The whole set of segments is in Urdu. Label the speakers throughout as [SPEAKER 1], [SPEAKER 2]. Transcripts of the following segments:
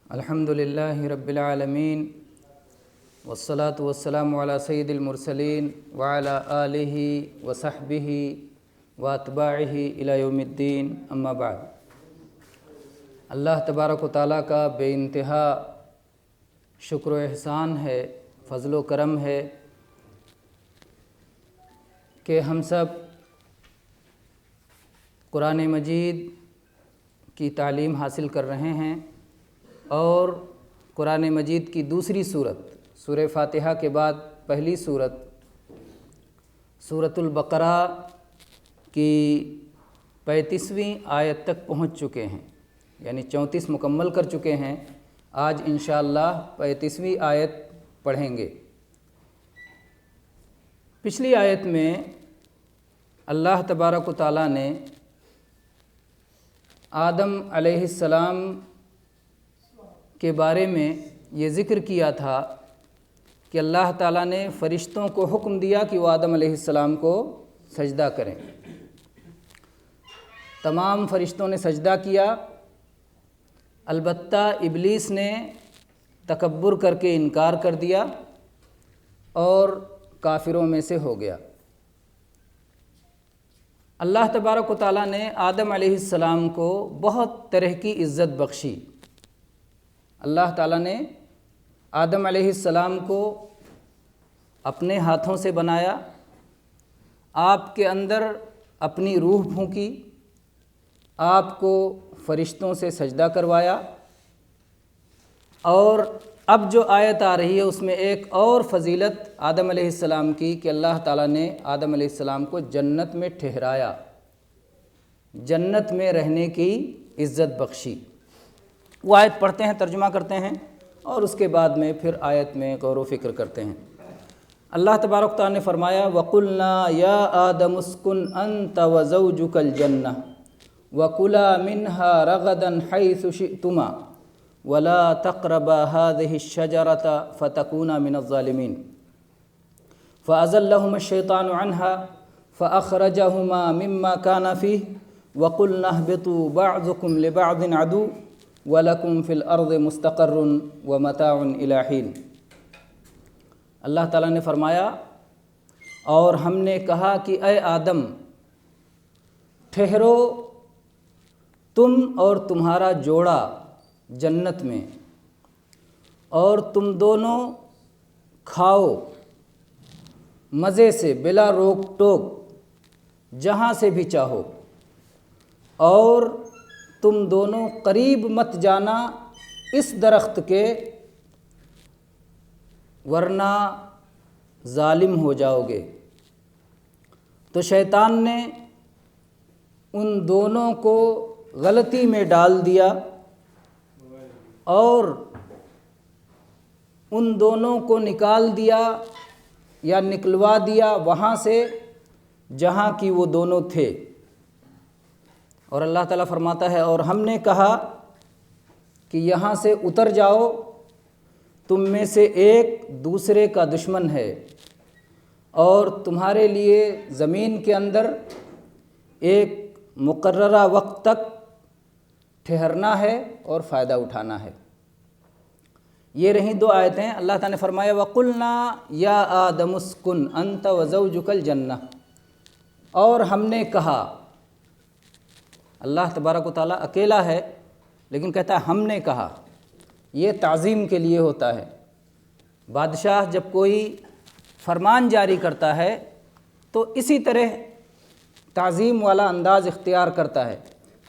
[SPEAKER 1] الحمدللہ رب العالمین والصلاة والسلام علی سید المرسلین وعلی آلہ وصحبہ واتباعہ الی یوم الدین، اما بعد۔ اللہ تبارک و تعالیٰ کا بے انتہا شکر و احسان ہے، فضل و کرم ہے کہ ہم سب قرآن مجید کی تعلیم حاصل کر رہے ہیں، اور قرآن مجید کی دوسری سورت سورہ فاتحہ کے بعد پہلی سورت سورۃ البقرہ کی 35ویں آیت تک پہنچ چکے ہیں، یعنی 34 مکمل کر چکے ہیں۔ آج انشاءاللہ 35ویں آیت پڑھیں گے۔ پچھلی آیت میں اللہ تبارک و تعالیٰ نے آدم علیہ السلام کے بارے میں یہ ذکر کیا تھا کہ اللہ تعالیٰ نے فرشتوں کو حکم دیا کہ وہ آدم علیہ السلام کو سجدہ کریں۔ تمام فرشتوں نے سجدہ کیا، البتہ ابلیس نے تکبر کر کے انکار کر دیا اور کافروں میں سے ہو گیا۔ اللہ تبارک و تعالیٰ نے آدم علیہ السلام کو بہت طرح کی عزت بخشی۔ اللہ تعالیٰ نے آدم علیہ السلام کو اپنے ہاتھوں سے بنایا، آپ کے اندر اپنی روح پھونکی، آپ کو فرشتوں سے سجدہ کروایا، اور اب جو آیت آ رہی ہے اس میں ایک اور فضیلت آدم علیہ السلام کی کہ اللہ تعالیٰ نے آدم علیہ السلام کو جنت میں ٹھہرایا، جنت میں رہنے کی عزت بخشی۔ وہ آیت پڑھتے ہیں، ترجمہ کرتے ہیں، اور اس کے بعد میں پھر آیت میں غور و فکر کرتے ہیں۔ اللہ تبارک تعالیٰ نے فرمایا وَقُلْنَا يَا آدَمُ اسْكُنْ أَنْتَ وَزَوْجُكَ الْجَنَّةَ وَكُلَا مِنْهَا رَغَدًا حَيْثُ شِئْتُمَا وَلَا تَقْرَبَا هَذِهِ الشَّجَرَةَ فَتَكُونَا مِنَ الظَّالِمِينَ فَأَزَلَّهُمَا الشَّيْطَانُ عَنْهَا فَأَخْرَجَهُمَا مِمَّا كَانَ فِيهِ وَقُلْنَا اهْبِطُوا بَعْضُكُمْ لِبَعْضٍ عَدُوٌّ وَلَكُمْ فِي الْأَرْضِ مُسْتَقَرٌّ وَمَتَاعٌ إِلَىٰ حِينٍ۔ اللہ تعالیٰ نے فرمایا اور ہم نے کہا کہ اے آدم ٹھہرو تم اور تمہارا جوڑا جنت میں، اور تم دونوں کھاؤ مزے سے بلا روک ٹوک جہاں سے بھی چاہو، اور تم دونوں قریب مت جانا اس درخت کے ورنہ ظالم ہو جاؤ گے۔ تو شیطان نے ان دونوں کو غلطی میں ڈال دیا اور ان دونوں کو نکال دیا یا نکلوا دیا وہاں سے جہاں کی وہ دونوں تھے۔ اور اللہ تعالیٰ فرماتا ہے اور ہم نے کہا کہ یہاں سے اتر جاؤ، تم میں سے ایک دوسرے کا دشمن ہے، اور تمہارے لیے زمین کے اندر ایک مقررہ وقت تک ٹھہرنا ہے اور فائدہ اٹھانا ہے۔ یہ رہیں دو آیتیں۔ اللہ تعالیٰ نے فرمایا وَقُلْنَا يَا آدَمُ اسْكُنْ أَنْتَ وَزَوْجُكَ الْجَنَّةَ، اور ہم نے کہا۔ اللہ تبارک و تعالیٰ اکیلا ہے لیکن کہتا ہے ہم نے کہا۔ یہ تعظیم کے لیے ہوتا ہے۔ بادشاہ جب کوئی فرمان جاری کرتا ہے تو اسی طرح تعظیم والا انداز اختیار کرتا ہے۔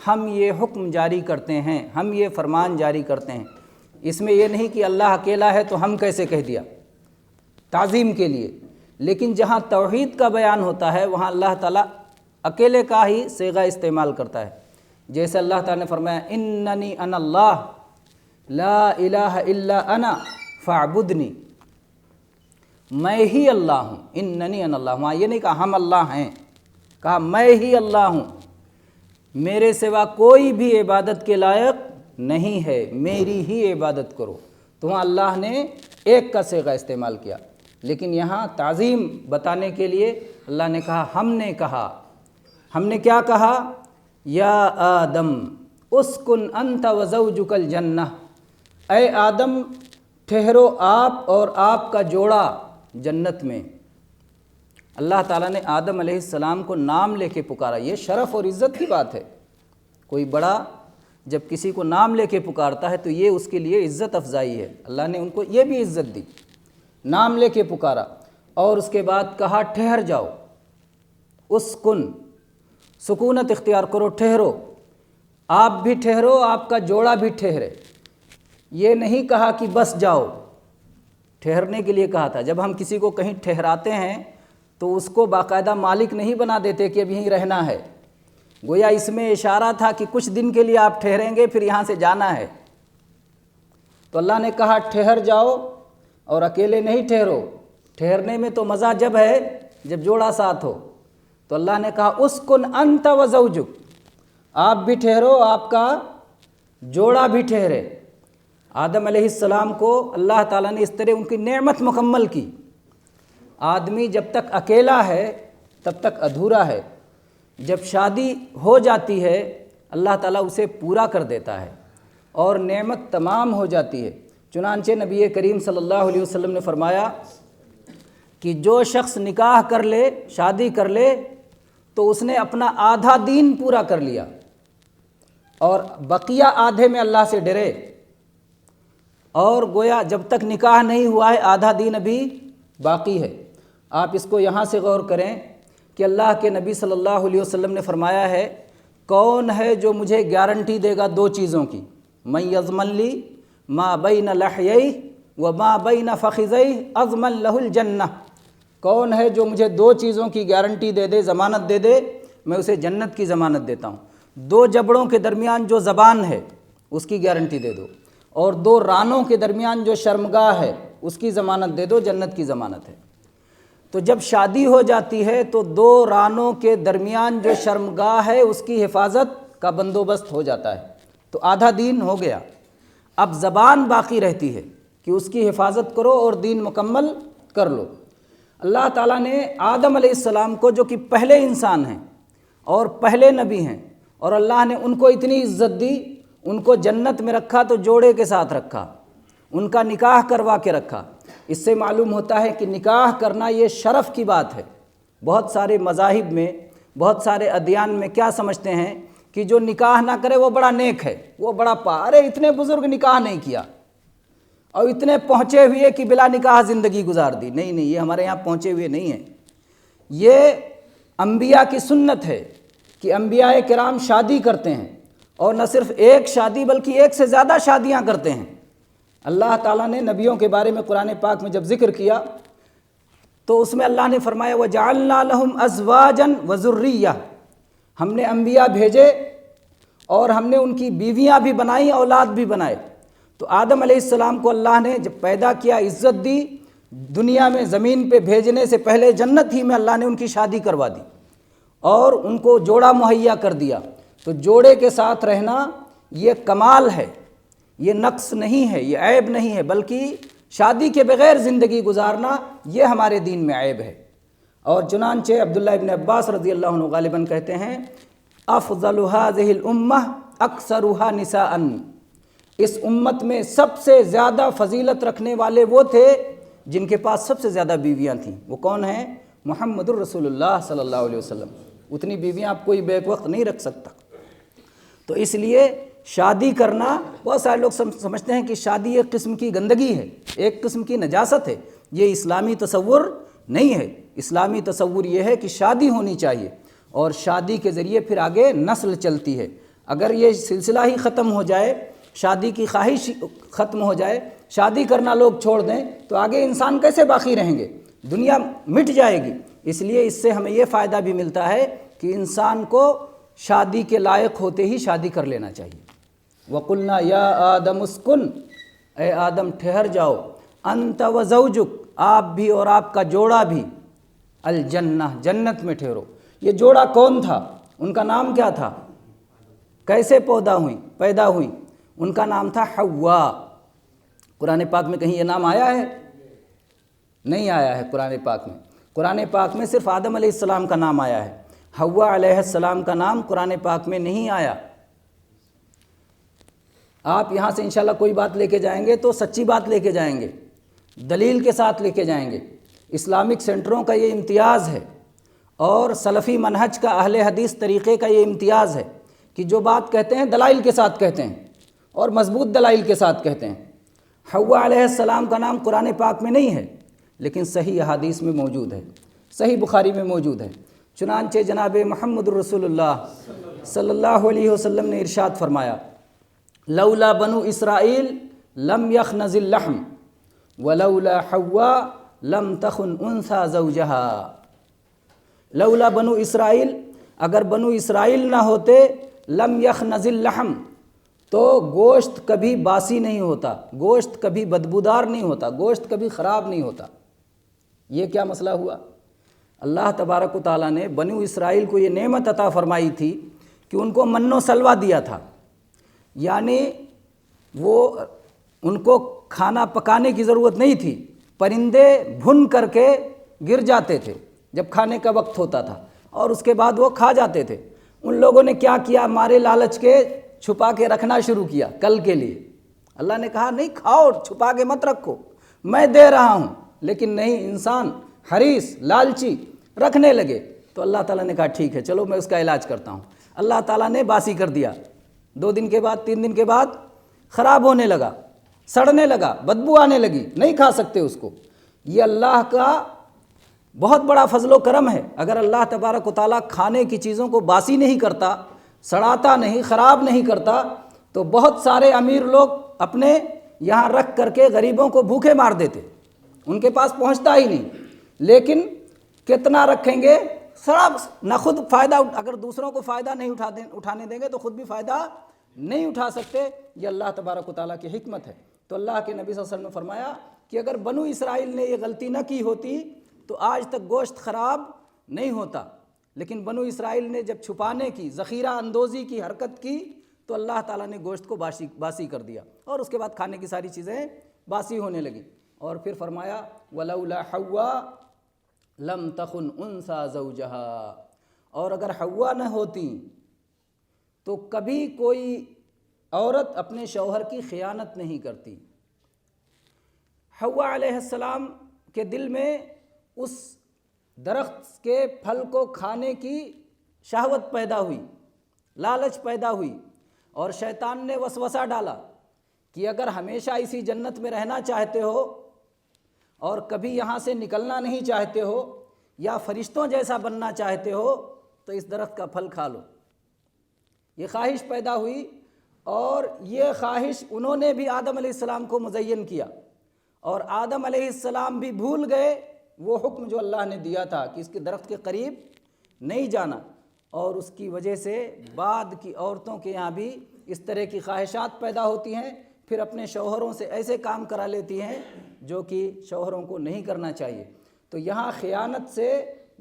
[SPEAKER 1] ہم یہ حکم جاری کرتے ہیں، ہم یہ فرمان جاری کرتے ہیں۔ اس میں یہ نہیں کہ اللہ اکیلا ہے تو ہم کیسے کہہ دیا، تعظیم کے لیے۔ لیکن جہاں توحید کا بیان ہوتا ہے وہاں اللہ تعالیٰ اکیلے کا ہی صیغہ استعمال کرتا ہے۔ جیسے اللہ تعالیٰ نے فرمایا اننی انا اللہ لا الہ الا انا فاعبدنی، میں ہی اللہ ہوں۔ اننی انا اللہ، وہاں یہ نہیں کہا ہم اللہ ہیں، کہا میں ہی اللہ ہوں، میرے سوا کوئی بھی عبادت کے لائق نہیں ہے، میری ہی عبادت کرو۔ تو وہاں اللہ نے ایک کا صیغہ استعمال کیا، لیکن یہاں تعظیم بتانے کے لیے اللہ نے کہا ہم نے کہا۔ ہم نے کیا کہا؟ یا آدم اسکن انت وزوجک الجنہ، اے آدم ٹھہرو آپ اور آپ کا جوڑا جنت میں۔ اللہ تعالیٰ نے آدم علیہ السلام کو نام لے کے پکارا، یہ شرف اور عزت کی بات ہے۔ کوئی بڑا جب کسی کو نام لے کے پکارتا ہے تو یہ اس کے لیے عزت افزائی ہے، اللہ نے ان کو یہ بھی عزت دی، نام لے کے پکارا، اور اس کے بعد کہا ٹھہر جاؤ، اسکن، سکونت اختیار کرو، ٹھہرو، آپ بھی ٹھہرو، آپ کا جوڑا بھی ٹھہرے۔ یہ نہیں کہا کہ بس جاؤ، ٹھہرنے کے لیے کہا تھا۔ جب ہم کسی کو کہیں ٹھہراتے ہیں تو اس کو باقاعدہ مالک نہیں بنا دیتے کہ اب یہیں رہنا ہے، گویا اس میں اشارہ تھا کہ کچھ دن کے لیے آپ ٹھہریں گے پھر یہاں سے جانا ہے۔ تو اللہ نے کہا ٹھہر جاؤ، اور اکیلے نہیں ٹھہرو، ٹھہرنے میں تو مزہ جب ہے جب جوڑا ساتھ ہو۔ تو اللہ نے کہا اسکن انت و زوجک، آپ بھی ٹھہرو، آپ کا جوڑا بھی ٹھہرے۔ آدم علیہ السلام کو اللہ تعالیٰ نے اس طرح ان کی نعمت مکمل کی۔ آدمی جب تک اکیلا ہے تب تک ادھورا ہے، جب شادی ہو جاتی ہے اللہ تعالیٰ اسے پورا کر دیتا ہے اور نعمت تمام ہو جاتی ہے۔ چنانچہ نبی کریم صلی اللہ علیہ وسلم نے فرمایا کہ جو شخص نکاح کر لے، شادی کر لے، تو اس نے اپنا آدھا دین پورا کر لیا، اور بقیہ آدھے میں اللہ سے ڈرے، اور گویا جب تک نکاح نہیں ہوا ہے آدھا دین ابھی باقی ہے۔ آپ اس کو یہاں سے غور کریں کہ اللہ کے نبی صلی اللہ علیہ وسلم نے فرمایا ہے کون ہے جو مجھے گارنٹی دے گا دو چیزوں کی، من یضمن لی ما بین لحییہ و ما بین فخذیہ اضمن لہ الجنہ، کون ہے جو مجھے دو چیزوں کی گارنٹی دے دے، ضمانت دے دے، میں اسے جنت کی ضمانت دیتا ہوں۔ دو جبڑوں کے درمیان جو زبان ہے اس کی گارنٹی دے دو، اور دو رانوں کے درمیان جو شرمگاہ ہے اس کی ضمانت دے دو، جنت کی ضمانت ہے۔ تو جب شادی ہو جاتی ہے تو دو رانوں کے درمیان جو شرمگاہ ہے اس کی حفاظت کا بندوبست ہو جاتا ہے، تو آدھا دین ہو گیا۔ اب زبان باقی رہتی ہے کہ اس کی حفاظت کرو اور دین مکمل کر لو۔ اللہ تعالیٰ نے آدم علیہ السلام کو، جو کہ پہلے انسان ہیں اور پہلے نبی ہیں، اور اللہ نے ان کو اتنی عزت دی، ان کو جنت میں رکھا تو جوڑے کے ساتھ رکھا، ان کا نکاح کروا کے رکھا۔ اس سے معلوم ہوتا ہے کہ نکاح کرنا یہ شرف کی بات ہے۔ بہت سارے مذاہب میں، بہت سارے ادیان میں کیا سمجھتے ہیں کہ جو نکاح نہ کرے وہ بڑا نیک ہے، وہ بڑا ارے اتنے بزرگ نکاح نہیں کیا اور اتنے پہنچے ہوئے کہ بلا نکاح زندگی گزار دی۔ نہیں، یہ ہمارے یہاں پہنچے ہوئے نہیں ہیں۔ یہ انبیاء کی سنت ہے کہ انبیاء کرام شادی کرتے ہیں، اور نہ صرف ایک شادی بلکہ ایک سے زیادہ شادیاں کرتے ہیں۔ اللہ تعالیٰ نے نبیوں کے بارے میں قرآن پاک میں جب ذکر کیا تو اس میں اللہ نے فرمایا وَجَعَلْنَا لَهُمْ أَزْوَاجًا وَذُرِّيَّةً، ہم نے انبیاء بھیجے اور ہم نے ان کی بیویاں بھی بنائیں، اولاد بھی بنائے۔ تو آدم علیہ السلام کو اللہ نے جب پیدا کیا، عزت دی، دنیا میں زمین پہ بھیجنے سے پہلے جنت ہی میں اللہ نے ان کی شادی کروا دی اور ان کو جوڑا مہیا کر دیا۔ تو جوڑے کے ساتھ رہنا یہ کمال ہے، یہ نقص نہیں ہے، یہ عیب نہیں ہے، بلکہ شادی کے بغیر زندگی گزارنا یہ ہمارے دین میں عیب ہے۔ اور چنانچہ عبداللہ ابن عباس رضی اللہ عنہ غالباً کہتے ہیں افضل هذه الامہ اکثرها نساء، اس امت میں سب سے زیادہ فضیلت رکھنے والے وہ تھے جن کے پاس سب سے زیادہ بیویاں تھیں۔ وہ کون ہیں؟ محمد الرسول اللہ صلی اللہ علیہ وسلم۔ اتنی بیویاں آپ کوئی بیک وقت نہیں رکھ سکتا۔ تو اس لیے شادی کرنا، بہت سارے لوگ سمجھتے ہیں کہ شادی ایک قسم کی گندگی ہے، ایک قسم کی نجاست ہے۔ یہ اسلامی تصور نہیں ہے۔ اسلامی تصور یہ ہے کہ شادی ہونی چاہیے، اور شادی کے ذریعے پھر آگے نسل چلتی ہے۔ اگر یہ سلسلہ ہی ختم ہو جائے، شادی کی خواہش ختم ہو جائے، شادی کرنا لوگ چھوڑ دیں، تو آگے انسان کیسے باقی رہیں گے؟ دنیا مٹ جائے گی۔ اس لیے اس سے ہمیں یہ فائدہ بھی ملتا ہے کہ انسان کو شادی کے لائق ہوتے ہی شادی کر لینا چاہیے۔ وَقُلْنَا يَا آدَمُ اسْكُنْ، اے آدم ٹھہر جاؤ، انت و زوجک، آپ بھی اور آپ کا جوڑا بھی، الجنہ، جنت میں ٹھہرو۔ یہ جوڑا کون تھا؟ ان کا نام کیا تھا؟ کیسے پیدا ہوئی؟ ان کا نام تھا حوا۔ قرآن پاک میں کہیں یہ نام آیا ہے؟ نہیں آیا ہے قرآن پاک میں۔ قرآن پاک میں صرف آدم علیہ السلام کا نام آیا ہے، حوا علیہ السلام کا نام قرآن پاک میں نہیں آیا۔ آپ یہاں سے انشاءاللہ کوئی بات لے کے جائیں گے تو سچی بات لے کے جائیں گے، دلیل کے ساتھ لے کے جائیں گے۔ اسلامک سینٹروں کا یہ امتیاز ہے، اور سلفی منہج کا، اہل حدیث طریقے کا یہ امتیاز ہے کہ جو بات کہتے ہیں دلائل کے ساتھ کہتے ہیں، اور مضبوط دلائل کے ساتھ کہتے ہیں۔ حوا علیہ السلام کا نام قرآن پاک میں نہیں ہے، لیکن صحیح احادیث میں موجود ہے، صحیح بخاری میں موجود ہے۔ چنانچہ جناب محمد رسول اللہ صلی اللہ علیہ وسلم نے ارشاد فرمایا، لولا بنو اسرائیل لم یخنز اللحم ولولا حوا لم تخن انثى زوجها۔ لولا بنو اسرائیل، اگر بنو اسرائیل نہ ہوتے، لم یخنز اللحم، تو گوشت کبھی باسی نہیں ہوتا، گوشت کبھی بدبودار نہیں ہوتا، گوشت کبھی خراب نہیں ہوتا۔ یہ کیا مسئلہ ہوا؟ اللہ تبارک و تعالیٰ نے بنو اسرائیل کو یہ نعمت عطا فرمائی تھی کہ ان کو من و سلوہ دیا تھا، یعنی وہ ان کو کھانا پکانے کی ضرورت نہیں تھی، پرندے بھن کر کے گر جاتے تھے جب کھانے کا وقت ہوتا تھا، اور اس کے بعد وہ کھا جاتے تھے۔ ان لوگوں نے کیا کیا؟ مارے لالچ کے چھپا کے رکھنا شروع کیا کل کے لیے۔ اللہ نے کہا نہیں کھاؤ، چھپا کے مت رکھو، میں دے رہا ہوں، لیکن نہیں، انسان حریص لالچی رکھنے لگے، تو اللہ تعالیٰ نے کہا ٹھیک ہے چلو میں اس کا علاج کرتا ہوں۔ اللہ تعالیٰ نے باسی کر دیا، 2 دن کے بعد 3 دن کے بعد خراب ہونے لگا، سڑنے لگا، بدبو آنے لگی، نہیں کھا سکتے اس کو۔ یہ اللہ کا بہت بڑا فضل و کرم ہے۔ اگر اللہ تبارک و تعالیٰ کھانے کی چیزوں کو باسی نہیں کرتا، سڑاتا نہیں، خراب نہیں کرتا، تو بہت سارے امیر لوگ اپنے یہاں رکھ کر کے غریبوں کو بھوکے مار دیتے، ان کے پاس پہنچتا ہی نہیں۔ لیکن کتنا رکھیں گے؟ خراب، نہ خود فائدہ، اگر دوسروں کو فائدہ نہیں اٹھانے دیں گے تو خود بھی فائدہ نہیں اٹھا سکتے۔ یہ اللہ تبارک و تعالیٰ کی حکمت ہے۔ تو اللہ کے نبی صلی اللہ علیہ وسلم نے فرمایا کہ اگر بنو اسرائیل نے یہ غلطی نہ کی ہوتی تو آج تک گوشت خراب نہیں ہوتا، لیکن بنو اسرائیل نے جب چھپانے کی، ذخیرہ اندوزی کی حرکت کی تو اللہ تعالیٰ نے گوشت کو باسی کر دیا، اور اس کے بعد کھانے کی ساری چیزیں باسی ہونے لگیں۔ اور پھر فرمایا وَلَوْلَا حَوَّا لَمْ تَخُنْ أُنْثَى زَوْجَهَا، اور اگر حوا نہ ہوتی تو کبھی کوئی عورت اپنے شوہر کی خیانت نہیں کرتی۔ حوا علیہ السلام کے دل میں اس درخت کے پھل کو کھانے کی شہوت پیدا ہوئی، لالچ پیدا ہوئی، اور شیطان نے وسوسہ ڈالا کہ اگر ہمیشہ اسی جنت میں رہنا چاہتے ہو اور کبھی یہاں سے نکلنا نہیں چاہتے ہو، یا فرشتوں جیسا بننا چاہتے ہو، تو اس درخت کا پھل کھا لو۔ یہ خواہش پیدا ہوئی، اور یہ خواہش انہوں نے بھی آدم علیہ السلام کو مزین کیا، اور آدم علیہ السلام بھی بھول گئے وہ حکم جو اللہ نے دیا تھا کہ اس کے درخت کے قریب نہیں جانا، اور اس کی وجہ سے بعد کی عورتوں کے یہاں بھی اس طرح کی خواہشات پیدا ہوتی ہیں، پھر اپنے شوہروں سے ایسے کام کرا لیتی ہیں جو کہ شوہروں کو نہیں کرنا چاہیے۔ تو یہاں خیانت سے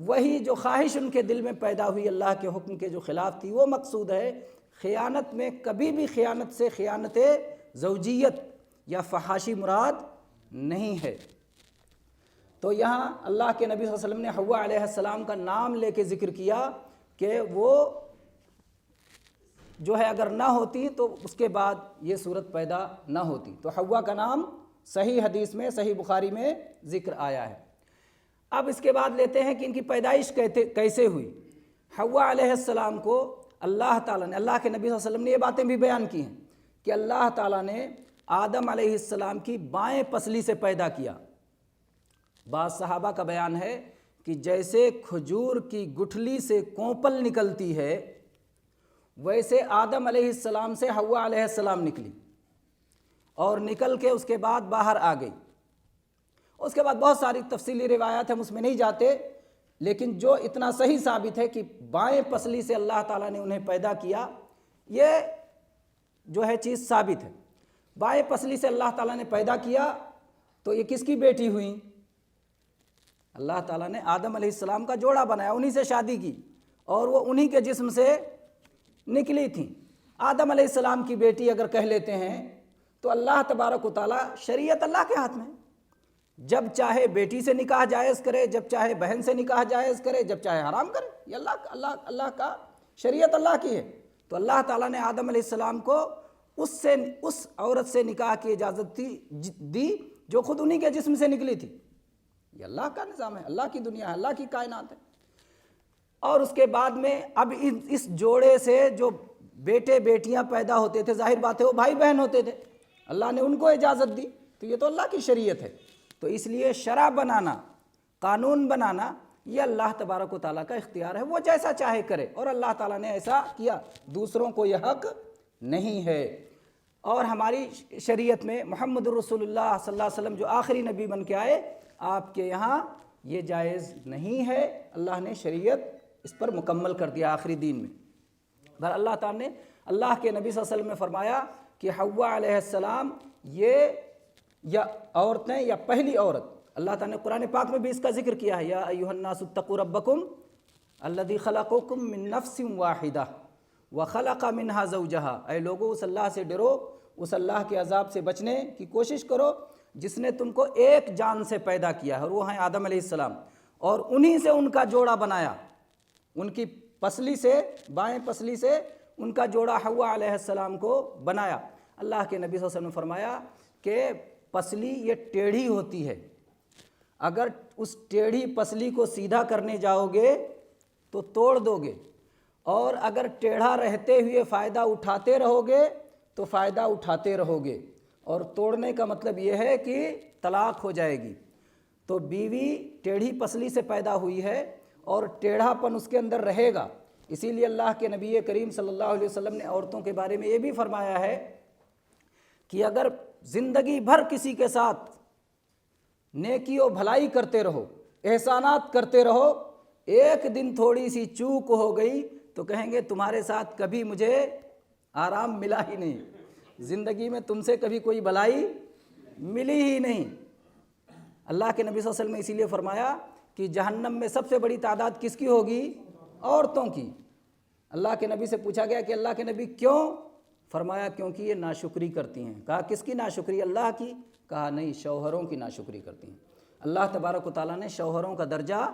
[SPEAKER 1] وہی جو خواہش ان کے دل میں پیدا ہوئی اللہ کے حکم کے جو خلاف تھی وہ مقصود ہے۔ خیانت میں کبھی بھی خیانت سے خیانت زوجیت یا فحاشی مراد نہیں ہے۔ تو یہاں اللہ کے نبی صلی اللہ علیہ وسلم نے حوا علیہ السلام کا نام لے کے ذکر کیا کہ وہ جو ہے اگر نہ ہوتی تو اس کے بعد یہ صورت پیدا نہ ہوتی۔ تو حوا کا نام صحیح حدیث میں، صحیح بخاری میں ذکر آیا ہے۔ اب اس کے بعد لیتے ہیں کہ ان کی پیدائش کیسے ہوئی۔ حوا علیہ السلام کو اللہ تعالیٰ نے، اللہ کے نبی صلی اللہ علیہ وسلم نے یہ باتیں بھی بیان کی ہیں کہ اللہ تعالیٰ نے آدم علیہ السلام کی بائیں پسلی سے پیدا کیا۔ بعض صحابہ کا بیان ہے کہ جیسے کھجور کی گٹھلی سے کونپل نکلتی ہے، ویسے آدم علیہ السلام سے حوا علیہ السلام نکلی، اور نکل کے اس کے بعد باہر آ گئی۔ اس کے بعد بہت ساری تفصیلی روایات ہیں، ہم اس میں نہیں جاتے، لیکن جو اتنا صحیح ثابت ہے کہ بائیں پسلی سے اللہ تعالیٰ نے انہیں پیدا کیا، یہ جو ہے چیز ثابت ہے۔ بائیں پسلی سے اللہ تعالیٰ نے پیدا کیا تو یہ کس کی بیٹی ہوئیں؟ اللہ تعالیٰ نے آدم علیہ السلام کا جوڑا بنایا، انہی سے شادی کی، اور وہ انہی کے جسم سے نکلی تھیں۔ آدم علیہ السلام کی بیٹی اگر کہہ لیتے ہیں تو اللہ تبارک و تعالیٰ، شریعت اللہ کے ہاتھ میں، جب چاہے بیٹی سے نکاح جائز کرے، جب چاہے بہن سے نکاح جائز کرے، جب چاہے حرام کرے، یہ اللہ کا شریعت اللہ کی ہے۔ تو اللہ تعالیٰ نے آدم علیہ السلام کو اس عورت سے نکاح کی اجازت دی جو خود انہی کے جسم سے نکلی تھی۔ یہ اللہ کا نظام ہے، اللہ کی دنیا ہے، اللہ کی کائنات ہے۔ اور اس کے بعد میں اب اس جوڑے سے جو بیٹے بیٹیاں پیدا ہوتے تھے، ظاہر بات ہے وہ بھائی بہن ہوتے تھے، اللہ نے ان کو اجازت دی، تو یہ تو اللہ کی شریعت ہے۔ تو اس لیے شرع بنانا، قانون بنانا، یہ اللہ تبارک و تعالیٰ کا اختیار ہے، وہ جیسا چاہے کرے، اور اللہ تعالیٰ نے ایسا کیا، دوسروں کو یہ حق نہیں ہے۔ اور ہماری شریعت میں محمد الرسول اللہ صلی اللہ علیہ وسلم جو آخری نبی بن کے آئے، آپ کے یہاں یہ جائز نہیں ہے، اللہ نے شریعت اس پر مکمل کر دیا آخری دین میں۔ بہر اللہ تعالیٰ نے اللہ کے نبی صلی اللہ علیہ وسلم نے فرمایا کہ حوا علیہ السلام یہ یا عورتیں یا پہلی عورت، اللہ تعالیٰ نے قرآن پاک میں بھی اس کا ذکر کیا ہے، یا ایھا الناس اتقوا ربکم الذی خلقکم من نفس واحدہ وخلق منہا زوجہا، اے لوگو اس اللہ سے ڈرو، اس اللہ کے عذاب سے بچنے کی کوشش کرو جس نے تم کو ایک جان سے پیدا کیا ہے، اور وہ ہیں آدم علیہ السلام، اور انہی سے ان کا جوڑا بنایا، ان کی پسلی سے، بائیں پسلی سے ان کا جوڑا حوا علیہ السلام کو بنایا۔ اللہ کے نبی صلی اللہ علیہ وسلم نے فرمایا کہ پسلی یہ ٹیڑھی ہوتی ہے، اگر اس ٹیڑھی پسلی کو سیدھا کرنے جاؤ گے تو توڑ دو گے، اور اگر ٹیڑھا رہتے ہوئے فائدہ اٹھاتے رہو گے تو فائدہ اٹھاتے رہو گے، اور توڑنے کا مطلب یہ ہے کہ طلاق ہو جائے گی۔ تو بیوی ٹیڑھی پسلی سے پیدا ہوئی ہے اور ٹیڑھا پن اس کے اندر رہے گا، اسی لیے اللہ کے نبی کریم صلی اللہ علیہ وسلم نے عورتوں کے بارے میں یہ بھی فرمایا ہے کہ اگر زندگی بھر کسی کے ساتھ نیکی و بھلائی کرتے رہو، احسانات کرتے رہو، ایک دن تھوڑی سی چوک ہو گئی تو کہیں گے تمہارے ساتھ کبھی مجھے آرام ملا ہی نہیں، زندگی میں تم سے کبھی کوئی بھلائی ملی ہی نہیں۔ اللہ کے نبی صلی اللہ علیہ وسلم نے اسی لیے فرمایا کہ جہنم میں سب سے بڑی تعداد کس کی ہوگی؟ عورتوں کی۔ اللہ کے نبی سے پوچھا گیا کہ اللہ کے نبی کیوں؟ فرمایا کیونکہ یہ ناشکری کرتی ہیں۔ کہا کس کی ناشکری؟ اللہ کی؟ کہا نہیں، شوہروں کی ناشکری کرتی ہیں۔ اللہ تبارک و تعالیٰ نے شوہروں کا درجہ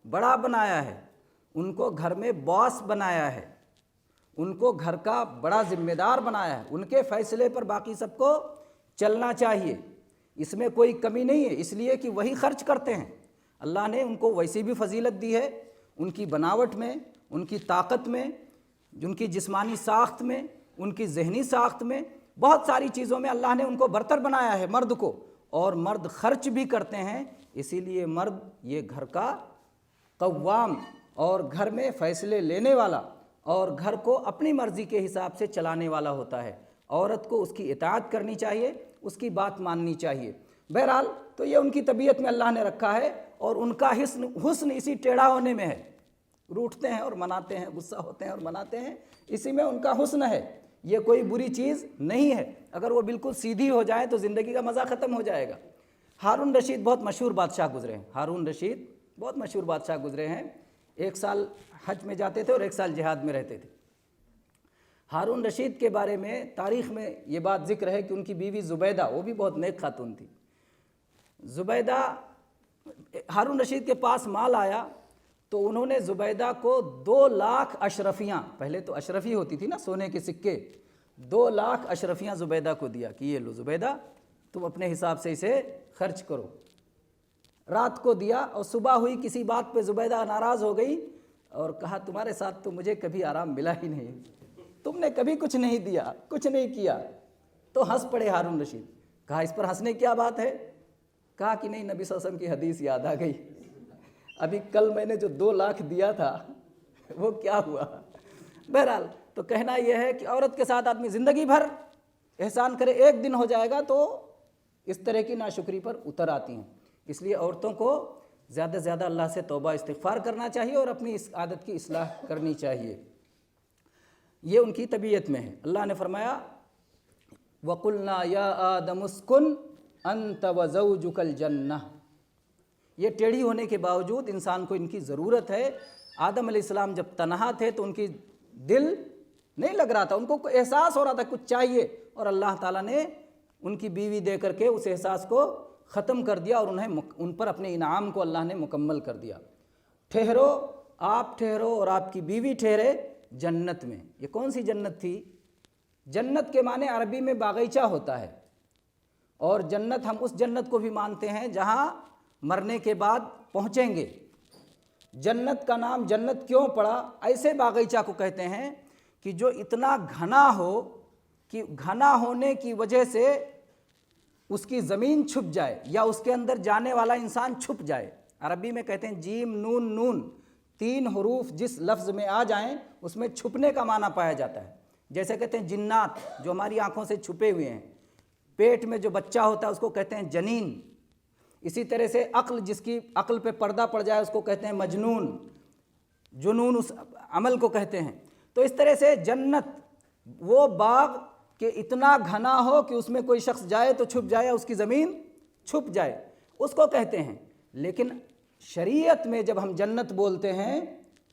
[SPEAKER 1] بڑا بنایا ہے، ان کو گھر میں باس بنایا ہے، ان کو گھر کا بڑا ذمہ دار بنایا ہے، ان کے فیصلے پر باقی سب کو چلنا چاہیے، اس میں کوئی کمی نہیں ہے، اس لیے کہ وہی خرچ کرتے ہیں۔ اللہ نے ان کو ویسی بھی فضیلت دی ہے، ان کی بناوٹ میں، ان کی طاقت میں، ان کی جسمانی ساخت میں، ان کی ذہنی ساخت میں، بہت ساری چیزوں میں اللہ نے ان کو برتر بنایا ہے مرد کو، اور مرد خرچ بھی کرتے ہیں، اسی لیے مرد یہ گھر کا قوام اور گھر میں فیصلے لینے والا اور گھر کو اپنی مرضی کے حساب سے چلانے والا ہوتا ہے۔ عورت کو اس کی اطاعت کرنی چاہیے، اس کی بات ماننی چاہیے۔ بہرحال تو یہ ان کی طبیعت میں اللہ نے رکھا ہے، اور ان کا حسن اسی ٹیڑھا ہونے میں ہے، روٹھتے ہیں اور مناتے ہیں، غصہ ہوتے ہیں اور مناتے ہیں، اسی میں ان کا حسن ہے، یہ کوئی بری چیز نہیں ہے۔ اگر وہ بالکل سیدھی ہو جائے تو زندگی کا مزہ ختم ہو جائے گا۔ ہارون رشید بہت مشہور بادشاہ گزرے ہیں، ہارون رشید بہت مشہور بادشاہ گزرے ہیں، 1 سال حج میں جاتے تھے اور 1 سال جہاد میں رہتے تھے۔ ہارون رشید کے بارے میں تاریخ میں یہ بات ذکر ہے کہ ان کی بیوی زبیدہ، وہ بھی بہت نیک خاتون تھی۔ زبیدہ، ہارون رشید کے پاس مال آیا تو انہوں نے زبیدہ کو 2 لاکھ اشرفیاں، پہلے تو اشرفی ہوتی تھی نا سونے کے سکے، 2 لاکھ اشرفیاں زبیدہ کو دیا کہ یہ لو زبیدہ تم اپنے حساب سے اسے خرچ کرو۔ رات کو دیا، اور صبح ہوئی کسی بات پہ زبیدہ ناراض ہو گئی اور کہا تمہارے ساتھ تو مجھے کبھی آرام ملا ہی نہیں، تم نے کبھی کچھ نہیں دیا، کچھ نہیں کیا۔ تو ہنس پڑے ہارون رشید۔ کہا اس پر ہنسنے کیا بات ہے؟ کہا کہ نہیں، نبی صلی اللہ علیہ وسلم کی حدیث یاد آ گئی، ابھی کل میں نے جو 2 لاکھ دیا تھا وہ کیا ہوا۔ بہرحال تو کہنا یہ ہے کہ عورت کے ساتھ آدمی زندگی بھر احسان کرے، ایک دن ہو جائے گا تو اس طرح کی ناشکری پر اتر آتی ہیں۔ اس لیے عورتوں کو زیادہ سے زیادہ اللہ سے توبہ استغفار کرنا چاہیے اور اپنی اس عادت کی اصلاح کرنی چاہیے، یہ ان کی طبیعت میں ہے۔ اللہ نے فرمایا وَقُلْنَا يَا آدَمُ اسْكُنْ أَنْتَ وَزَوْجُكَ الْجَنَّةَ، یہ ٹیڑھی ہونے کے باوجود انسان کو ان کی ضرورت ہے۔ آدم علیہ السلام جب تنہا تھے تو ان کی دل نہیں لگ رہا تھا، ان کو احساس ہو رہا تھا کچھ چاہیے، اور اللہ تعالیٰ نے ان کی بیوی دے کر کے اس احساس کو ختم کر دیا، اور ان پر اپنے انعام کو اللہ نے مکمل کر دیا۔ ٹھہرو، آپ ٹھہرو اور آپ کی بیوی ٹھہرے جنت میں۔ یہ کون سی جنت تھی؟ جنت کے معنی عربی میں باغیچہ ہوتا ہے، اور جنت ہم اس جنت کو بھی مانتے ہیں جہاں مرنے کے بعد پہنچیں گے۔ جنت کا نام جنت کیوں پڑا؟ ایسے باغیچہ کو کہتے ہیں کہ جو اتنا گھنا ہو کہ گھنا ہونے کی وجہ سے اس کی زمین چھپ جائے یا اس کے اندر جانے والا انسان چھپ جائے۔ عربی میں کہتے ہیں جیم نون نون، 3 حروف جس لفظ میں آ جائیں اس میں چھپنے کا معنی پایا جاتا ہے۔ جیسے کہتے ہیں جنات جو ہماری آنکھوں سے چھپے ہوئے ہیں، پیٹ میں جو بچہ ہوتا ہے اس کو کہتے ہیں جنین، اسی طرح سے عقل، جس کی عقل پہ پردہ پڑ جائے اس کو کہتے ہیں مجنون، جنون اس عمل کو کہتے ہیں۔ تو اس طرح سے جنت وہ باغ کہ اتنا گھنا ہو کہ اس میں کوئی شخص جائے تو چھپ جائے، اس کی زمین چھپ جائے، اس کو کہتے ہیں۔ لیکن شریعت میں جب ہم جنت بولتے ہیں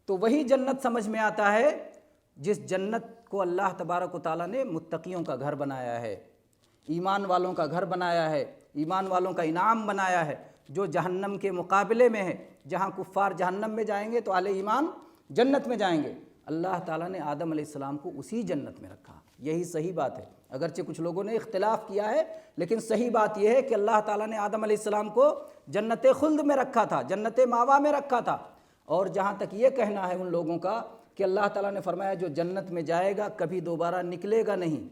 [SPEAKER 1] تو وہی جنت سمجھ میں آتا ہے جس جنت کو اللہ تبارک و تعالیٰ نے متقیوں کا گھر بنایا ہے، ایمان والوں کا گھر بنایا ہے، ایمان والوں کا انعام بنایا ہے، جو جہنم کے مقابلے میں ہے۔ جہاں کفار جہنم میں جائیں گے تو اہل ایمان جنت میں جائیں گے۔ اللہ تعالیٰ نے آدم علیہ السلام کو اسی جنت میں رکھا، یہی صحیح بات ہے۔ اگرچہ کچھ لوگوں نے اختلاف کیا ہے، لیکن صحیح بات یہ ہے کہ اللہ تعالیٰ نے آدم علیہ السلام کو جنت خلد میں رکھا تھا، جنت ماوا میں رکھا تھا۔ اور جہاں تک یہ کہنا ہے ان لوگوں کا کہ اللہ تعالیٰ نے فرمایا جو جنت میں جائے گا کبھی دوبارہ نکلے گا نہیں،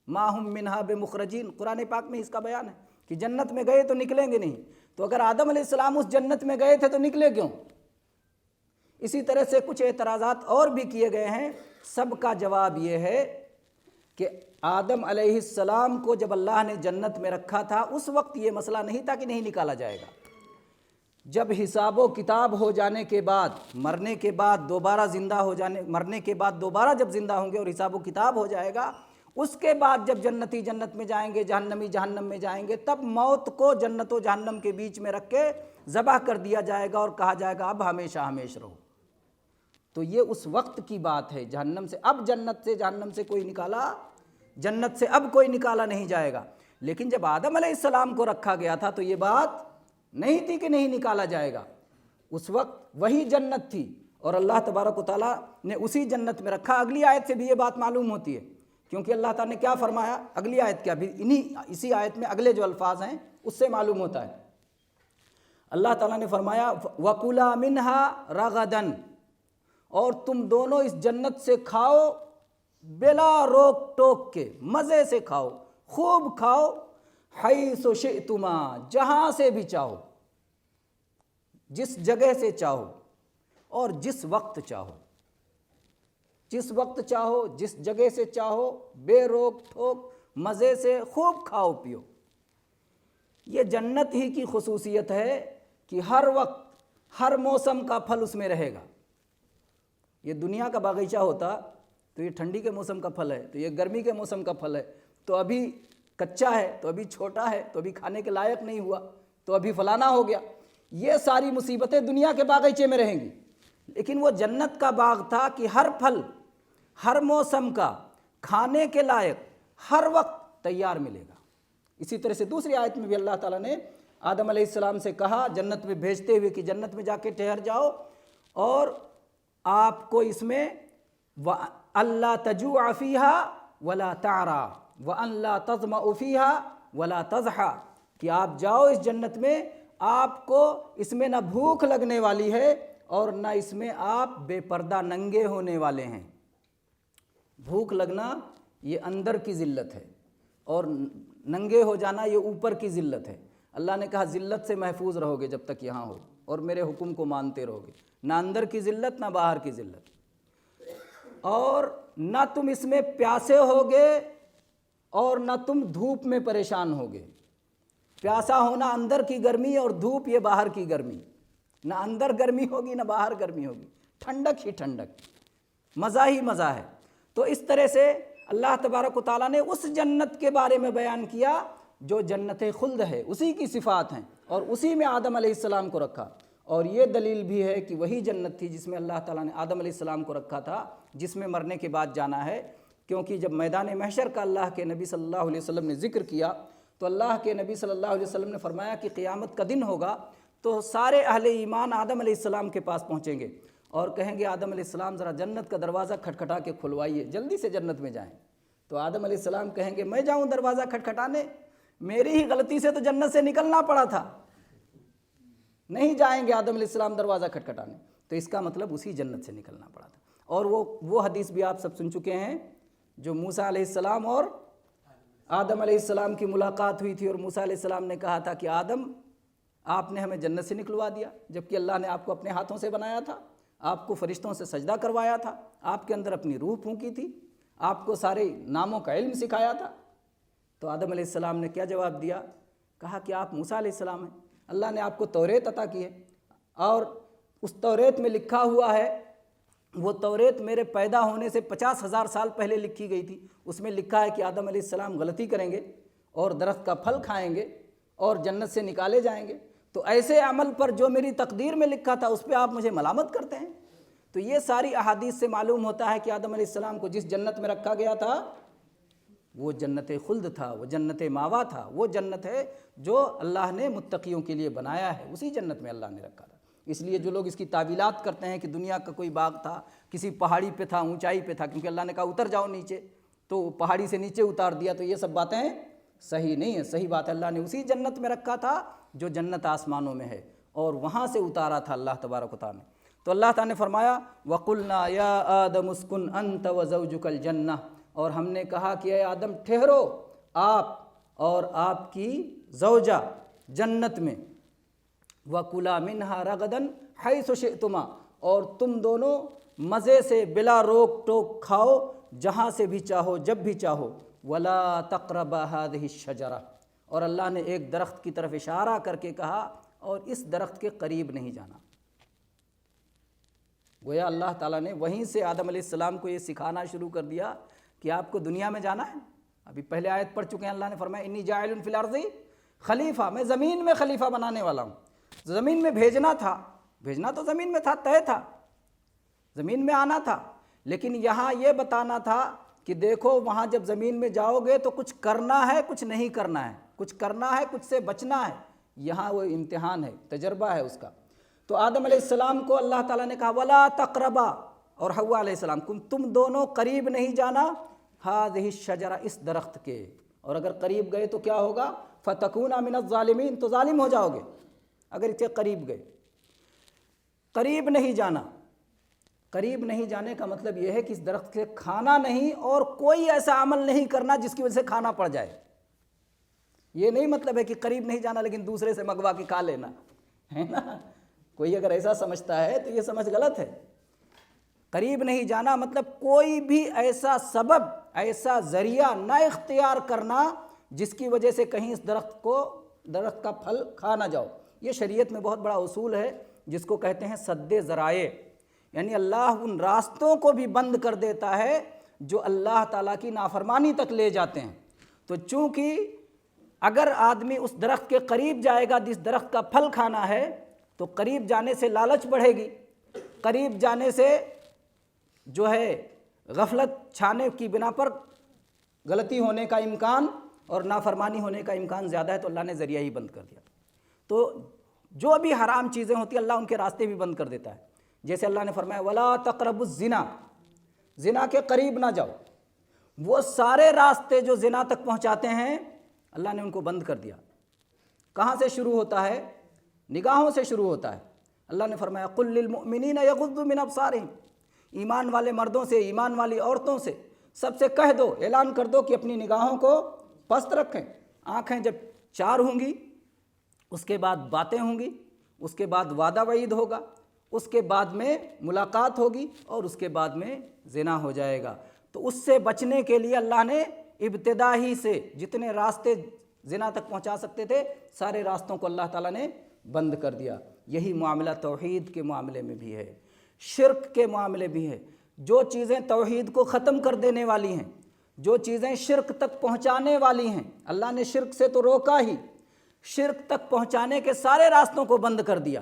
[SPEAKER 1] ما ہم منہا بمخرجین، قرآن پاک میں اس کا بیان ہے کہ جنت میں گئے تو نکلیں گے نہیں۔ تو اگر آدم علیہ السلام اس جنت میں گئے تھے تو نکلے کیوں؟ اسی طرح سے کچھ اعتراضات اور بھی کیے گئے ہیں، سب کا جواب یہ ہے کہ آدم علیہ السلام کو جب اللہ نے جنت میں رکھا تھا اس وقت یہ مسئلہ نہیں تھا کہ نہیں نکالا جائے گا۔ جب حساب و کتاب ہو جانے کے بعد، مرنے کے بعد دوبارہ زندہ ہو جانے، مرنے کے بعد دوبارہ جب زندہ ہوں گے اور حساب و کتاب ہو جائے گا، اس کے بعد جب جنتی جنت میں جائیں گے، جہنمی جہنم میں جائیں گے، تب موت کو جنت و جہنم کے بیچ میں رکھ کے ذبح کر دیا جائے گا اور کہا جائے گا اب ہمیشہ ہمیشہ رہو۔ تو یہ اس وقت کی بات ہے، جہنم سے اب جنت سے جہنم سے کوئی نکالا، جنت سے اب کوئی نکالا نہیں جائے گا۔ لیکن جب آدم علیہ السلام کو رکھا گیا تھا تو یہ بات نہیں تھی کہ نہیں نکالا جائے گا، اس وقت وہی جنت تھی اور اللہ تبارک و تعالیٰ نے اسی جنت میں رکھا۔ اگلی آیت سے بھی یہ بات معلوم ہوتی ہے، کیونکہ اللہ تعالیٰ نے کیا فرمایا، اگلی آیت کیا بھی اسی آیت میں اگلے جو الفاظ ہیں اس سے معلوم ہوتا ہے۔ اللہ تعالیٰ نے فرمایا وَكُلَا مِنْهَا رَغَدًا، اور تم دونوں اس جنت سے کھاؤ بلا روک ٹوک کے، مزے سے کھاؤ، خوب کھاؤ، حیث شئتما، جہاں سے بھی چاہو، جس جگہ سے چاہو اور جس وقت چاہو، جس وقت چاہو جس جگہ سے چاہو، بے روک ٹوک مزے سے خوب کھاؤ پیو۔ یہ جنت ہی کی خصوصیت ہے کہ ہر وقت ہر موسم کا پھل اس میں رہے گا۔ یہ دنیا کا باغیچہ ہوتا تو یہ ٹھنڈی کے موسم کا پھل ہے، تو یہ گرمی کے موسم کا پھل ہے، تو ابھی کچا ہے، تو ابھی چھوٹا ہے، تو ابھی کھانے کے لائق نہیں ہوا، تو ابھی فلانا ہو گیا۔ یہ ساری مصیبتیں دنیا کے باغیچے میں رہیں گی، لیکن وہ جنت کا باغ تھا کہ ہر پھل ہر موسم کا کھانے کے لائق ہر وقت تیار ملے گا۔ اسی طرح سے دوسری آیت میں بھی اللہ تعالیٰ نے آدم علیہ السلام سے کہا جنت میں بھیجتے ہوئے کہ جنت میں جا کے ٹھہر جاؤ اور آپ کو اس میں وَأَلَّا تَجُوعَ فِيهَا وَلَا تَعْرَى وَأَلَّا تَظْمَأُ فِيهَا وَلَا تَضْحَى، کہ آپ جاؤ اس جنت میں، آپ کو اس میں نہ بھوک لگنے والی ہے اور نہ اس میں آپ بے پردہ ننگے ہونے والے ہیں۔ بھوک لگنا یہ اندر کی ذلت ہے اور ننگے ہو جانا یہ اوپر کی ذلت ہے۔ اللہ نے کہا ذلت سے محفوظ رہو گے جب تک یہاں ہو اور میرے حکم کو مانتے رہو گے، نہ اندر کی ذلت نہ باہر کی ذلت، اور نہ تم اس میں پیاسے ہوگے اور نہ تم دھوپ میں پریشان ہوگے۔ پیاسا ہونا اندر کی گرمی اور دھوپ یہ باہر کی گرمی، نہ اندر گرمی ہوگی نہ باہر گرمی ہوگی، ٹھنڈک ہی ٹھنڈک، مزہ ہی مزہ ہے۔ تو اس طرح سے اللہ تبارک و تعالیٰ نے اس جنت کے بارے میں بیان کیا جو جنت خلد ہے، اسی کی صفات ہیں، اور اسی میں آدم علیہ السلام کو رکھا۔ اور یہ دلیل بھی ہے کہ وہی جنت تھی جس میں اللہ تعالیٰ نے آدم علیہ السلام کو رکھا تھا، جس میں مرنے کے بعد جانا ہے، کیونکہ جب میدان محشر کا اللہ کے نبی صلی اللہ علیہ وسلم نے ذکر کیا تو اللہ کے نبی صلی اللہ علیہ وسلم نے فرمایا کہ قیامت کا دن ہوگا تو سارے اہل ایمان آدم علیہ السلام کے پاس پہنچیں گے اور کہیں گے آدم علیہ السلام ذرا جنت کا دروازہ کھٹکھٹا کے کھلوائیے، جلدی سے جنت میں جائیں۔ تو آدم علیہ السلام کہیں گے میں جاؤں دروازہ کھٹکھٹانے؟ میری ہی غلطی سے تو جنت سے نکلنا پڑا تھا. نہیں جائیں گے آدم علیہ السلام دروازہ کھٹکھٹانے. تو اس کا مطلب اسی جنت سے نکلنا پڑا تھا. اور وہ حدیث بھی آپ سب سن چکے ہیں جو موسیٰ علیہ السلام اور آدم علیہ السلام کی ملاقات ہوئی تھی، اور موسیٰ علیہ السلام نے کہا تھا کہ آدم آپ نے ہمیں جنت سے نکلوا دیا، جبکہ اللہ نے آپ کو اپنے ہاتھوں سے بنایا تھا، آپ کو فرشتوں سے سجدہ کروایا تھا، آپ کے اندر اپنی روح پھونکی تھی، آپ کو سارے ناموں کا علم سکھایا تھا. تو آدم علیہ السلام نے کیا جواب دیا؟ کہا کہ آپ موسیٰ علیہ السلام ہیں، اللہ نے آپ کو توریت عطا کی ہے، اور اس توریت میں لکھا ہوا ہے، وہ توریت میرے پیدا ہونے سے 50,000 سال پہلے لکھی گئی تھی. اس میں لکھا ہے کہ آدم علیہ السلام غلطی کریں گے اور درخت کا پھل کھائیں گے اور جنت سے نکالے جائیں گے. تو ایسے عمل پر جو میری تقدیر میں لکھا تھا اس پہ آپ مجھے ملامت کرتے ہیں. تو یہ ساری احادیث سے معلوم ہوتا ہے کہ آدم علیہ السلام کو جس جنت میں رکھا گیا تھا وہ جنت خلد تھا، وہ جنت ماوا تھا، وہ جنت ہے جو اللہ نے متقیوں کے لیے بنایا ہے، اسی جنت میں اللہ نے رکھا تھا. اس لیے جو لوگ اس کی تعویلات کرتے ہیں کہ دنیا کا کوئی باغ تھا، کسی پہاڑی پہ تھا، اونچائی پہ تھا، کیونکہ اللہ نے کہا اتر جاؤ نیچے، تو پہاڑی سے نیچے اتار دیا، تو یہ سب باتیں صحیح نہیں ہیں. صحیح بات ہے اللہ نے اسی جنت میں رکھا تھا جو جنت آسمانوں میں ہے، اور وہاں سے اتارا تھا اللہ تبارک و تعالیٰ نے. تو اللہ تعالیٰ نے فرمایا وَقُلْنَا يَا آدَمُ اسْكُنْ أَنْتَ وَزَوْجُكَ الْجَنَّةَ، اور ہم نے کہا کہ اے آدم ٹھہرو آپ اور آپ کی زوجہ جنت میں، وَكُلَا مِنْهَا رَغَدًا حَيْثُ شِئْتُمَا، اور تم دونوں مزے سے بلا روک ٹوک کھاؤ جہاں سے بھی چاہو جب بھی چاہو. وَلَا تَقْرَبَا هَذِهِ الشَّجَرَةَ، اور اللہ نے ایک درخت کی طرف اشارہ کر کے کہا اور اس درخت کے قریب نہیں جانا. گویا اللہ تعالیٰ نے وہیں سے آدم علیہ السلام کو یہ سکھانا شروع کر دیا کہ آپ کو دنیا میں جانا ہے. ابھی پہلے آیت پڑھ چکے ہیں، اللہ نے فرمایا انی جاعل فی الارض خلیفہ، میں زمین میں خلیفہ بنانے والا ہوں. زمین میں بھیجنا تھا، بھیجنا تو زمین میں تھا، طے تھا، زمین میں آنا تھا، لیکن یہاں یہ بتانا تھا کہ دیکھو وہاں جب زمین میں جاؤ گے تو کچھ کرنا ہے، کچھ نہیں کرنا ہے، کچھ کرنا ہے، کچھ سے بچنا ہے. یہاں وہ امتحان ہے، تجربہ ہے اس کا. تو آدم علیہ السلام کو اللہ تعالیٰ نے کہا وَلَا تَقْرَبَا، اور حوا علیہ السلام کو تم دونوں قریب نہیں جانا هَذِهِ الشَّجَرَةَ، اس درخت کے، اور اگر قریب گئے تو کیا ہوگا؟ فَتَكُونَ مِنَ الظَّالِمِينَ، تو ظالم ہو جاؤ گے اگر اسے قریب گئے. قریب نہیں جانا، قریب نہیں جانے کا مطلب یہ ہے کہ اس درخت سے کھانا نہیں اور کوئی ایسا عمل نہیں کرنا جس کی وجہ سے کھانا پڑ جائے. یہ نہیں مطلب ہے کہ قریب نہیں جانا لیکن دوسرے سے منگوا کے کھا لینا، ہے نا. کوئی اگر ایسا سمجھتا ہے تو یہ سمجھ غلط ہے. قریب نہیں جانا مطلب کوئی بھی ایسا سبب، ایسا ذریعہ نہ اختیار کرنا جس کی وجہ سے کہیں اس درخت کا پھل کھا نہ جاؤ. یہ شریعت میں بہت بڑا اصول ہے جس کو کہتے ہیں سد ذرائع، یعنی اللہ ان راستوں کو بھی بند کر دیتا ہے جو اللہ تعالیٰ کی نافرمانی تک لے جاتے ہیں. تو چونکہ اگر آدمی اس درخت کے قریب جائے گا جس درخت کا پھل کھانا ہے تو قریب جانے سے لالچ بڑھے گی، قریب جانے سے جو ہے غفلت چھانے کی بنا پر غلطی ہونے کا امکان اور نافرمانی ہونے کا امکان زیادہ ہے، تو اللہ نے ذریعہ ہی بند کر دیا. تو جو بھی حرام چیزیں ہوتی ہیں اللہ ان کے راستے بھی بند کر دیتا ہے. جیسے اللہ نے فرمایا وَلَا تَقْرَبُوا الزِّنَا، زنا کے قریب نہ جاؤ. وہ سارے راستے جو زنا تک پہنچاتے ہیں اللہ نے ان کو بند کر دیا. کہاں سے شروع ہوتا ہے؟ نگاہوں سے شروع ہوتا ہے. اللہ نے فرمایا قُلْ لِلْمُؤْمِنِينَ يَغُضُّوا مِنْ أَبْصَارِهِمْ، ایمان والے مردوں سے، ایمان والی عورتوں سے سب سے کہہ دو، اعلان کر دو کہ اپنی نگاہوں کو پست رکھیں. آنکھیں جب 4 ہوں گی اس کے بعد باتیں ہوں گی، اس کے بعد وعدہ وعید ہوگا، اس کے بعد میں ملاقات ہوگی اور اس کے بعد میں زنا ہو جائے گا. تو اس سے بچنے کے لیے اللہ نے ابتدا ہی سے جتنے راستے زنا تک پہنچا سکتے تھے سارے راستوں کو اللہ تعالیٰ نے بند کر دیا. یہی معاملہ توحید کے معاملے میں بھی ہے، شرک کے معاملے بھی ہے. جو چیزیں توحید کو ختم کر دینے والی ہیں، جو چیزیں شرک تک پہنچانے والی ہیں، اللہ نے شرک سے تو روکا ہی، شرک تک پہنچانے کے سارے راستوں کو بند کر دیا.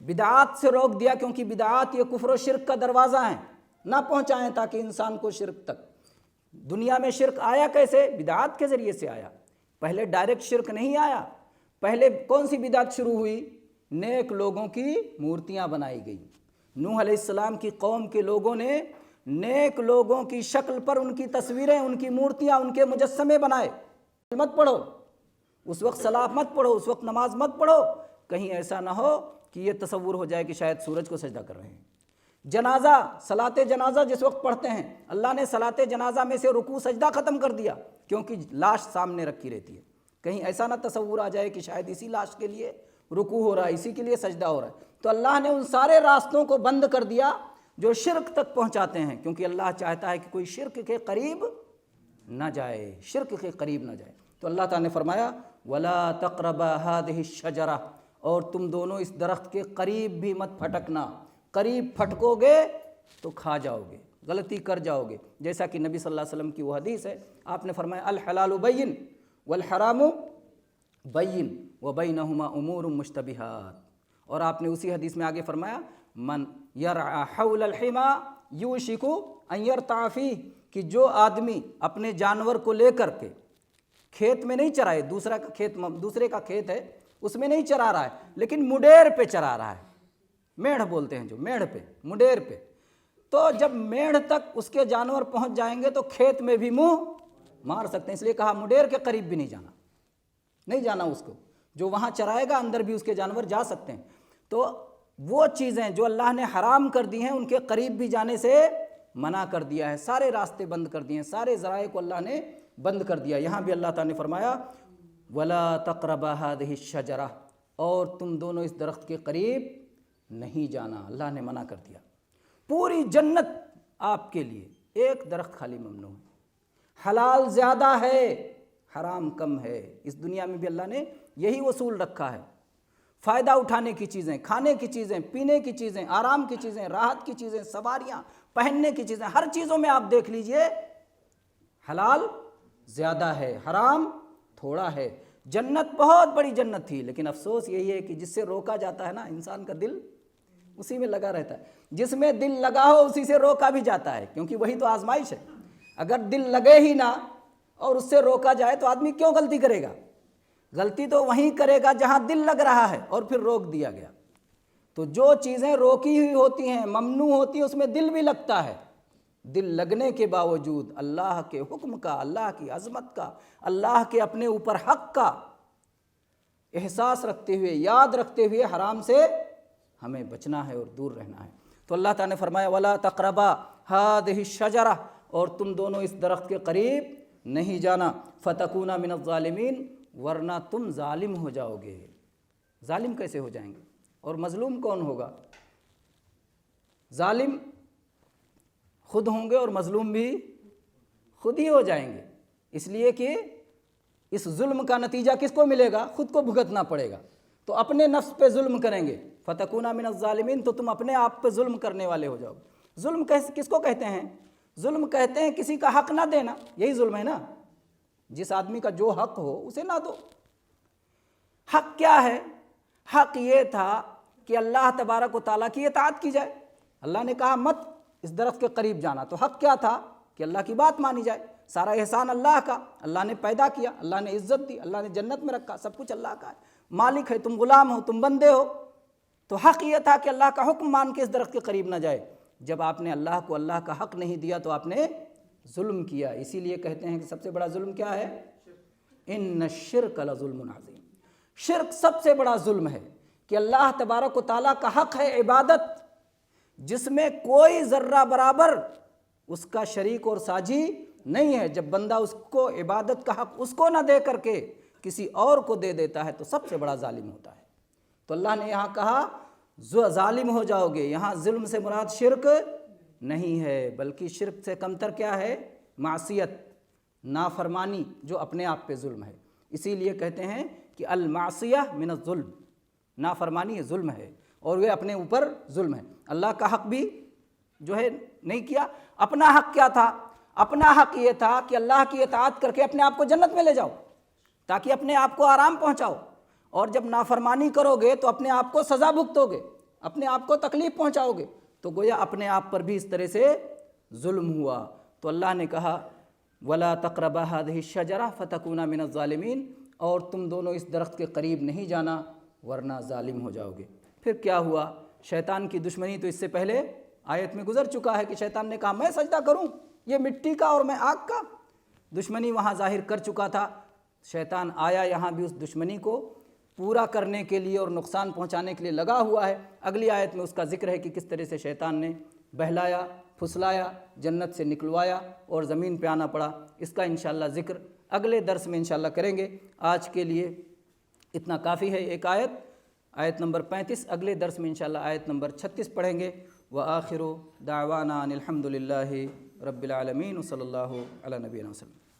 [SPEAKER 1] بدعات سے روک دیا کیونکہ بدعات یہ کفر و شرک کا دروازہ ہیں، نہ پہنچائیں تاکہ انسان کو شرک تک. دنیا میں شرک آیا کیسے؟ بدعات کے ذریعے سے آیا. پہلے ڈائریکٹ شرک نہیں آیا. پہلے کون سی بدعت شروع ہوئی؟ نیک لوگوں کی مورتیاں بنائی گئیں. نوح علیہ السلام کی قوم کے لوگوں نے نیک لوگوں کی شکل پر ان کی تصویریں، ان کی مورتیاں، ان کے مجسمے بنائے، مت پڑھو اس وقت، صلاۃ مت پڑھو اس وقت، نماز مت پڑھو، کہیں ایسا نہ ہو کہ یہ تصور ہو جائے کہ شاید سورج کو سجدہ کر رہے ہیں۔ جنازہ، صلاۃ جنازہ جس وقت پڑھتے ہیں، اللہ نے صلاۃ جنازہ میں سے رکوع سجدہ ختم کر دیا، کیونکہ لاش سامنے رکھی رہتی ہے، کہیں ایسا نہ تصور آ جائے کہ شاید اسی لاش کے لیے رکوع ہو رہا ہے، اسی کے لیے سجدہ ہو رہا ہے۔ تو اللہ نے ان سارے راستوں کو بند کر دیا جو شرک تک پہنچاتے ہیں، کیونکہ اللہ چاہتا ہے کہ کوئی شرک کے قریب نہ جائے، شرک کے قریب نہ جائے۔ تو اللہ تعالیٰ نے فرمایا وَلَا تَقْرَبَا هَٰذِهِ الشَّجَرَةَ، اور تم دونوں اس درخت کے قریب بھی مت پھٹکنا، قریب پھٹکو گے تو کھا جاؤ گے، غلطی کر جاؤ گے، جیسا کہ نبی صلی اللہ علیہ وسلم کی وہ حدیث ہے، آپ نے فرمایا الحلال بین والحرام بین وبینہما امور مشتبہات، اور آپ نے اسی حدیث میں آگے فرمایا من یرعى حول الحما یوشک ان یرتع فیہ، کہ جو آدمی اپنے جانور کو لے کر کے کھیت میں نہیں چرائے، دوسرے کا کھیت ہے اس میں نہیں چرا رہا ہے، لیکن مڈیر پہ چرا رہا ہے، میڑھ بولتے ہیں جو، میڑھ پہ، مڈیر پہ، تو جب میڑھ تک اس کے جانور پہنچ جائیں گے تو کھیت میں بھی منہ مار سکتے ہیں، اس لیے کہا مڈیر کے قریب بھی نہیں جانا، نہیں جانا اس کو، جو وہاں چرائے گا اندر بھی اس کے جانور جا سکتے ہیں۔ تو وہ چیزیں جو اللہ نے حرام کر دی ہیں ان کے قریب بھی جانے سے منع کر دیا ہے، سارے راستے بند کر دیے ہیں، سارے ذرائع کو اللہ نے بند کر دیا۔ یہاں بھی اللہ تعالیٰ نے فرمایا وَلَا تَقْرَبَا هَٰذِهِ الشَّجَرَةَ، اور تم دونوں اس درخت کے قریب نہیں جانا، اللہ نے منع کر دیا۔ پوری جنت آپ کے لیے، ایک درخت خالی ممنوع ہے، حلال زیادہ ہے حرام کم ہے، اس دنیا میں بھی اللہ نے یہی اصول رکھا ہے، فائدہ اٹھانے کی چیزیں، کھانے کی چیزیں، پینے کی چیزیں، آرام کی چیزیں، راحت کی چیزیں، سواریاں، پہننے کی چیزیں، ہر چیزوں میں آپ دیکھ لیجئے حلال زیادہ ہے، حرام تھوڑا ہے۔ جنت بہت بڑی جنت تھی، لیکن افسوس یہی ہے کہ جس سے روکا جاتا ہے نا، انسان کا دل اسی میں لگا رہتا ہے، جس میں دل لگا ہو اسی سے روکا بھی جاتا ہے، کیونکہ وہی تو آزمائش ہے۔ اگر دل لگے ہی نہ اور اس سے روکا جائے تو آدمی کیوں غلطی کرے گا؟ غلطی تو وہیں کرے گا جہاں دل لگ رہا ہے اور پھر روک دیا گیا۔ تو جو چیزیں روکی ہوئی ہوتی ہیں، ممنوع ہوتی ہیں، اس میں دل بھی لگتا ہے، دل لگنے کے باوجود اللہ کے حکم کا، اللہ کی عظمت کا، اللہ کے اپنے اوپر حق کا احساس رکھتے ہوئے، یاد رکھتے ہوئے حرام سے ہمیں بچنا ہے اور دور رہنا ہے۔ تو اللہ تعالیٰ نے فرمایا وَلَا تَقْرَبَا هَٰذِهِ الشَّجَرَةَ، اور تم دونوں اس درخت کے قریب نہیں جانا، فَتَكُونَ مِنَ الظَّالِمِينَ، ورنہ تم ظالم ہو جاؤ گے۔ ظالم کیسے ہو جائیں گے؟ اور مظلوم کون ہوگا؟ ظالم خود ہوں گے اور مظلوم بھی خود ہی ہو جائیں گے، اس لیے کہ اس ظلم کا نتیجہ کس کو ملے گا؟ خود کو بھگتنا پڑے گا۔ تو اپنے نفس پہ ظلم کریں گے، فَتَكُونَ مِنَ الظَّالِمِينَ، تو تم اپنے آپ پہ ظلم کرنے والے ہو جاؤ گے۔ ظلم کس کو کہتے ہیں؟ ظلم کہتے ہیں کسی کا حق نہ دینا، یہی ظلم ہے نا، جس آدمی کا جو حق ہو اسے نہ دو۔ حق کیا ہے؟ حق یہ تھا کہ اللہ تبارک و تعالیٰ کی اطاعت کی جائے، اللہ نے کہا مت اس درخت کے قریب جانا، تو حق کیا تھا؟ کہ اللہ کی بات مانی جائے، سارا احسان اللہ کا، اللہ نے پیدا کیا، اللہ نے عزت دی، اللہ نے جنت میں رکھا، سب کچھ اللہ کا ہے، مالک ہے، تم غلام ہو، تم بندے ہو۔ تو حق یہ تھا کہ اللہ کا حکم مان کے اس درخت کے قریب نہ جائے۔ جب آپ نے اللہ کو اللہ کا حق نہیں دیا تو آپ نے ظلم کیا۔ اسی لیے کہتے ہیں کہ سب سے بڑا ظلم کیا ہے؟ ان الشرک لظلم عظیم، شرک سب سے بڑا ظلم ہے کہ اللہ تبارک و تعالیٰ کا حق ہے عبادت، جس میں کوئی ذرہ برابر اس کا شریک اور ساجی نہیں ہے۔ جب بندہ اس کو عبادت کا حق اس کو نہ دے کر کے کسی اور کو دے دیتا ہے تو سب سے بڑا ظالم ہوتا ہے۔ تو اللہ نے یہاں کہا ظالم ہو جاؤ گے، یہاں ظلم سے مراد شرک نہیں ہے، بلکہ شرک سے کمتر کیا ہے؟ معصیت، نافرمانی، جو اپنے آپ پہ ظلم ہے۔ اسی لیے کہتے ہیں کہ المعصیہ من الظلم، نافرمانی یہ ظلم ہے اور یہ اپنے اوپر ظلم ہے۔ اللہ کا حق بھی جو ہے نہیں کیا۔ اپنا حق کیا تھا؟ اپنا حق یہ تھا کہ اللہ کی اطاعت کر کے اپنے آپ کو جنت میں لے جاؤ، تاکہ اپنے آپ کو آرام پہنچاؤ، اور جب نافرمانی کرو گے تو اپنے آپ کو سزا بھگتو گے، اپنے آپ کو تکلیف پہنچاؤ گے، تو گویا اپنے آپ پر بھی اس طرح سے ظلم ہوا۔ تو اللہ نے کہا وَلَا تَقْرَبَا هَٰذِهِ الشَّجَرَةَ فَتَكُونَا مِنَ الظَّالِمِينَ، اور تم دونوں اس درخت کے قریب نہیں جانا ورنہ ظالم ہو جاؤ گے۔ پھر کیا ہوا؟ شیطان کی دشمنی تو اس سے پہلے آیت میں گزر چکا ہے کہ شیطان نے کہا میں سجدہ کروں، یہ مٹی کا اور میں آگ کا، دشمنی وہاں ظاہر کر چکا تھا۔ شیطان آیا یہاں بھی اس دشمنی کو پورا کرنے کے لیے اور نقصان پہنچانے کے لیے لگا ہوا ہے۔ اگلی آیت میں اس کا ذکر ہے کہ کس طرح سے شیطان نے بہلایا، پھسلایا، جنت سے نکلوایا اور زمین پہ آنا پڑا۔ اس کا انشاءاللہ ذکر اگلے درس میں انشاءاللہ کریں گے۔ آج کے لیے اتنا کافی ہے۔ ایک آیت نمبر 35، اگلے درس میں انشاءاللہ آیت نمبر 36 پڑھیں گے۔ وآخر دعوانا ان الحمد للہ رب العالمین، صلی اللہ علی نبینا وسلم۔